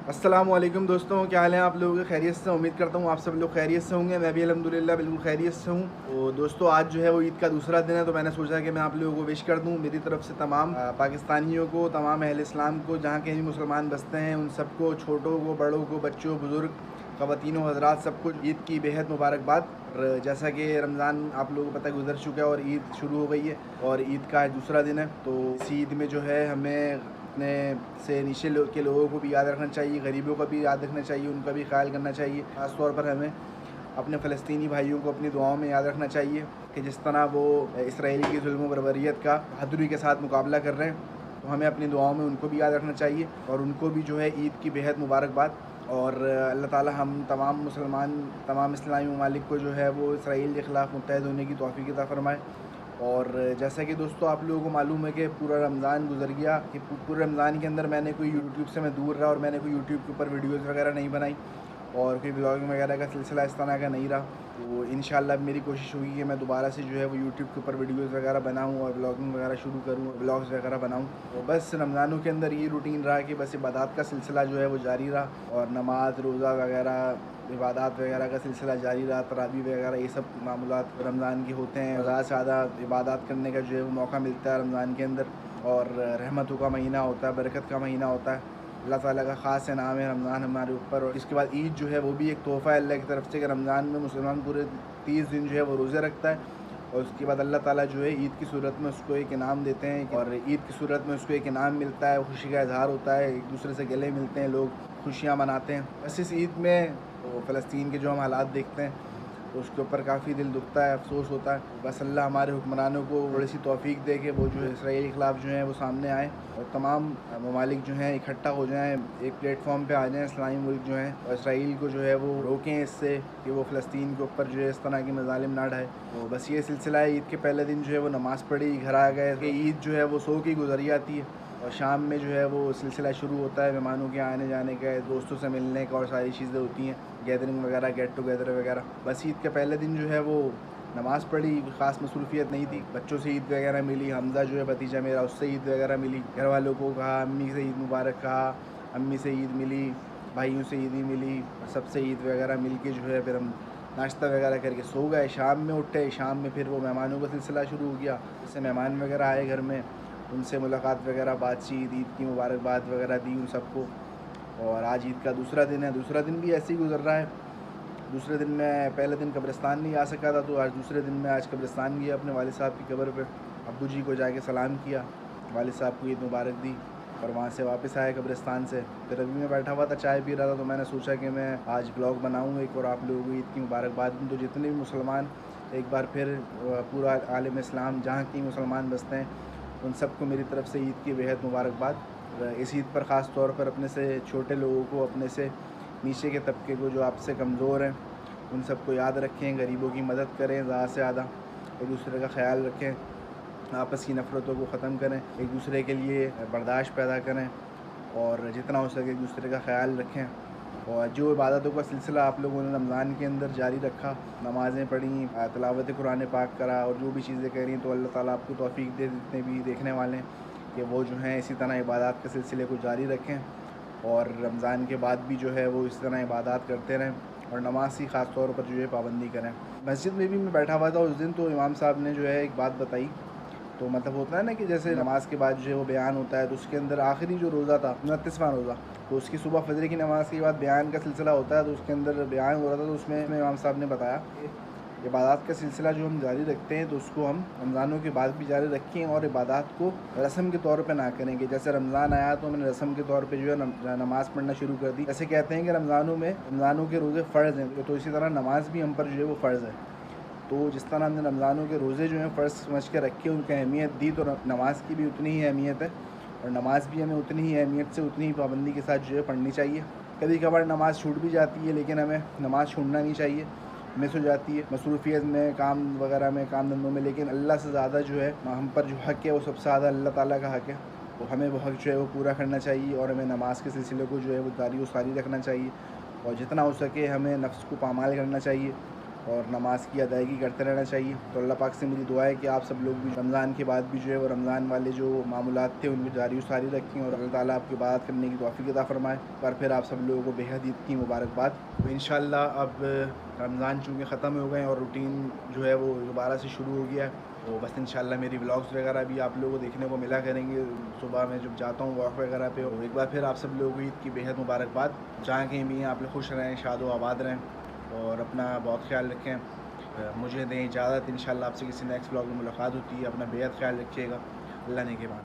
अस्सलामुअलैकुम दोस्तों, क्या हाल है आप लोगों के? खैरियत से? उम्मीद करता हूँ आप सब लोग खैरियत से होंगे। मैं भी अल्हम्दुलिल्लाह बिल्कुल खैरियत से हूँ। तो दोस्तों, आज जो है वो ईद का दूसरा दिन है, तो मैंने सोचा कि मैं आप लोगों को विश कर दूँ मेरी तरफ से तमाम पाकिस्तानियों को, तमाम अहले इस्लाम को, जहाँ के भी मुसलमान बसते हैं उन सबको, छोटों को, बड़ों को, बच्चों, बुज़ुर्ग, ख़वातीन हज़रात, सबको ईद की बेहद मुबारकबाद। और जैसा कि रमज़ान आप लोगों को पता है गुज़र चुका है और ईद शुरू हो गई है और ईद का दूसरा दिन है। तो इस ईद में जो है हमें अपने से नीचे के लोगों को भी याद रखना चाहिए, गरीबों का भी याद रखना चाहिए, उनका भी ख्याल करना चाहिए। ख़ास तौर पर हमें अपने फ़लस्तीनी भाइयों को अपनी दुआओं में याद रखना चाहिए कि जिस तरह वो इसराइल की जुल्म बर्बरियत का बहादुरी के साथ मुकाबला कर रहे हैं, तो हमें अपनी दुआओं में उनको भी याद रखना चाहिए और उनको भी जो है ईद की बेहद मुबारकबाद। और अल्लाह ताला हम तमाम मुसलमान, तमाम इस्लामी ममालिक को जो है वो इसराइल के ख़िलाफ़ मुत्तहिद होने की तौफ़ीक़ अता फ़रमाए। और जैसा कि दोस्तों आप लोगों को मालूम है कि पूरा रमज़ान गुज़र गया, कि पूरे रमज़ान के अंदर मैंने कोई यूट्यूब से मैं दूर रहा और मैंने कोई यूट्यूब के ऊपर वीडियोज़ वगैरह नहीं बनाई और कोई ब्लॉगिंग वगैरह का सिलसिला इस तरह का नहीं रहा। तो इंशाअल्लाह मेरी कोशिश होगी कि मैं दोबारा से जो है वो यूट्यूब के ऊपर वीडियोज़ वगैरह बनाऊँ और ब्लॉगिंग वगैरह शुरू करूँ, ब्लॉग्स वगैरह बनाऊँ। तो बस रमज़ानों के अंदर ये रूटीन रहा कि बस इबादत का सिलसिला जो है वो जारी रहा और नमाज, रोज़ा वगैरह, इबादत वगैरह का सिलसिला जारी रहा। तरावी वगैरह ये सब मामूलात रमज़ान के होते हैं। ज़्यादा से ज़्यादा इबादत करने का जो है वो मौका मिलता है रमज़ान के अंदर और रहमतों का महीना होता है, बरकत का महीना होता है। अल्लाह ताला का ख़ास इनाम है रमज़ान हमारे ऊपर। और इसके बाद ईद जो है वो भी एक तोहफ़ा है अल्लाह की तरफ से कि रमज़ान में मुसलमान पूरे 30 दिन जो है वो रोज़े रखता है और उसके बाद अल्लाह ताला जो है ईद की सूरत में उसको एक इनाम देते हैं और ईद की सूरत में उसको एक इनाम मिलता है, खुशी का इज़हार होता है, एक दूसरे से गले मिलते हैं लोग, खुशियाँ मनाते हैं। बस इस ईद में तो फ़लस्तीन के जो हम हालात देखते हैं तो उसके ऊपर काफ़ी दिल दुखता है, अफ़सोस होता है। बस अल्लाह हमारे हुक्मरानों को थोड़ी सी तौफ़ीक दे कि वो जो है इसराइल के ख़िलाफ़ जो हैं वो सामने आएँ और तमाम ममालिक जो हैं इकट्ठा हो जाएँ, एक प्लेटफॉर्म पे आ जाएँ, इस्लामी मुल्क जो हैं, और इसराइल को जो है वो रोकें इससे कि वो फ़लस्तीन के ऊपर जो है इस तरह की मज़ालिम ना ढाए। तो बस ये सिलसिला है। ईद के पहले दिन जो है वो नमाज़ पढ़ी, घर आ गए कि ईद जो है वो सो के गुज़र जाती है और शाम में जो है वो सिलसिला शुरू होता है मेहमानों के आने जाने का, दोस्तों से मिलने का और सारी चीज़ें होती हैं, गैदरिंग वगैरह, गेट टुगेदर वगैरह। बस ईद के पहले दिन जो है वो नमाज़ पढ़ी, ख़ास मसरूफ़ियत नहीं थी। बच्चों से ईद वगैरह मिली, हमज़ा जो है भतीजा मेरा, उससे ईद वगैरह मिली। घर वालों को कहा, अम्मी से ईद मुबारक कहा, अम्मी से ईद मिली, भाइयों से ईदी मिली, सबसे ईद वगैरह मिल के जो है फिर हम नाश्ता वगैरह करके सो गए। शाम में उठे, शाम में फिर वो मेहमानों का सिलसिला शुरू हो गया। जैसे मेहमान वगैरह आए घर में, उनसे मुलाकात वगैरह, बातचीत, ईद की मुबारकबाद वगैरह दी उन सबको। और आज ईद का दूसरा दिन है, दूसरा दिन भी ऐसे ही गुज़र रहा है। दूसरे दिन मैं पहले दिन कब्रिस्तान नहीं आ सका था, तो आज दूसरे दिन मैं आज कब्रिस्तान गया अपने वालिद साहब की कब्र पे। अब्बू जी को जाके सलाम किया, वालिद साहब को ईद मुबारक दी और वहाँ से वापस आया कब्रिस्तान से। फिर अभी मैं बैठा हुआ था, चाय पी रहा था, तो मैंने सोचा कि मैं आज ब्लॉग बनाऊँ एक और आप लोगों को ईद की मुबारकबाद दूँ। तो जितने भी मुसलमान, एक बार फिर पूरा आलम इस्लाम जहाँ की मुसलमान बसते हैं, उन सबको मेरी तरफ से ईद की बेहद मुबारकबाद। इस ईद पर ख़ास तौर पर अपने से छोटे लोगों को, अपने से नीचे के तबके को, जो आपसे कमज़ोर हैं, उन सबको याद रखें, गरीबों की मदद करें ज़्यादा से ज़्यादा, एक दूसरे का ख्याल रखें, आपस की नफ़रतों को ख़त्म करें, एक दूसरे के लिए बर्दाश्त पैदा करें और जितना हो सके एक दूसरे का ख्याल रखें। और जो इबादतों का सिलसिला आप लोगों ने रमज़ान के अंदर जारी रखा, नमाज़ें पढ़ी, तिलावत कुरान पाक करा और जो भी चीज़ें करी, तो अल्लाह ताला आपको तौफ़ीक दे, जितने भी देखने वाले हैं, कि वो जो हैं इसी तरह इबादत के सिलसिले को जारी रखें और रमज़ान के बाद भी जो है वो इस तरह इबादत करते रहें और नमाज की ख़ास तौर पर जो है पाबंदी करें। मस्जिद में भी मैं बैठा हुआ था उस दिन, तो इमाम साहब ने जो है एक बात बताई। तो मतलब होता है ना कि जैसे नमाज के बाद जो है वो बयान होता है, तो उसके अंदर आखिरी जो रोज़ा था, 29वां रोज़ा, तो उसकी सुबह फजर की नमाज़ के बाद बयान का सिलसिला होता है। तो उसके अंदर बयान हो रहा था, तो उसमें इमाम साहब ने बताया कि इबादत का सिलसिला जो हम जारी रखते हैं, तो उसको हम रमज़ानों के बाद भी जारी रखें और इबादत को रस्म के तौर पे ना करेंगे। जैसे रमज़ान आया तो हमने रस्म के तौर पे जो है नमाज़ पढ़ना शुरू कर दी। जैसे कहते हैं कि रमज़ानों के रोज़े फ़र्ज़ हैं, तो इसी तरह नमाज भी हम पर जो है वो फ़र्ज़ है। तो जिस तरह हमने रमज़ानों के रोज़े जो हैं फ़र्ज़ समझ के रखे, उनको अहमियत दी, तो नमाज की भी उतनी ही अहमियत है और नमाज भी हमें उतनी ही अहमियत से, उतनी ही पाबंदी के साथ जो है पढ़नी चाहिए। कभी कभार नमाज़ छूट भी जाती है, लेकिन हमें नमाज़ छूटना नहीं चाहिए, मिस हो जाती है मसरूफ़ियत में, काम वगैरह में, काम धंधों में। लेकिन अल्लाह से ज़्यादा जो है हम पर जो हक़ है वो सबसे ज़्यादा अल्लाह ताला का हक़ है, तो हमें वो हक़ जो है वो पूरा करना चाहिए और हमें नमाज के सिलसिले को जो है वो जारी व सारी रखना चाहिए और जितना हो सके हमें नफ्स को पामाल करना चाहिए और नमाज़ की अदायगी करते रहना चाहिए। तो अल्लाह पाक से मेरी दुआ है कि आप सब लोग भी रमज़ान के बाद भी जो है वो रमज़ान वाले जो मामूलात थे उनको जारी सारी रखें और अल्लाह ताला आपकी इबादत करने की तौफ़ीक़ अता फ़रमाए। पर फिर आप सब लोगों को बेहद ईद की मुबारकबाद। तो इंशाअल्लाह अब रमज़ान चूँकि ख़त्म हो गए और रूटीन जो है वो दोबारा से शुरू हो गया है, तो बस इंशाअल्लाह मेरी व्लॉग्स वगैरह भी आप लोगों को देखने को मिला करेंगे। सुबह में जब जाता हूँ वॉक वगैरह पे, और एक बार फिर आप सब लोगों को ईद की बेहद मुबारकबाद। जहाँ कहीं भी आप लोग खुश रहें, शादो आबाद रहें और अपना बहुत ख्याल रखें। मुझे दें इजाज़त, इंशाअल्लाह आपसे किसी नेक्स्ट व्लॉग में मुलाकात होती है। अपना बेहद ख्याल रखिएगा। अल्लाह ने के बाद।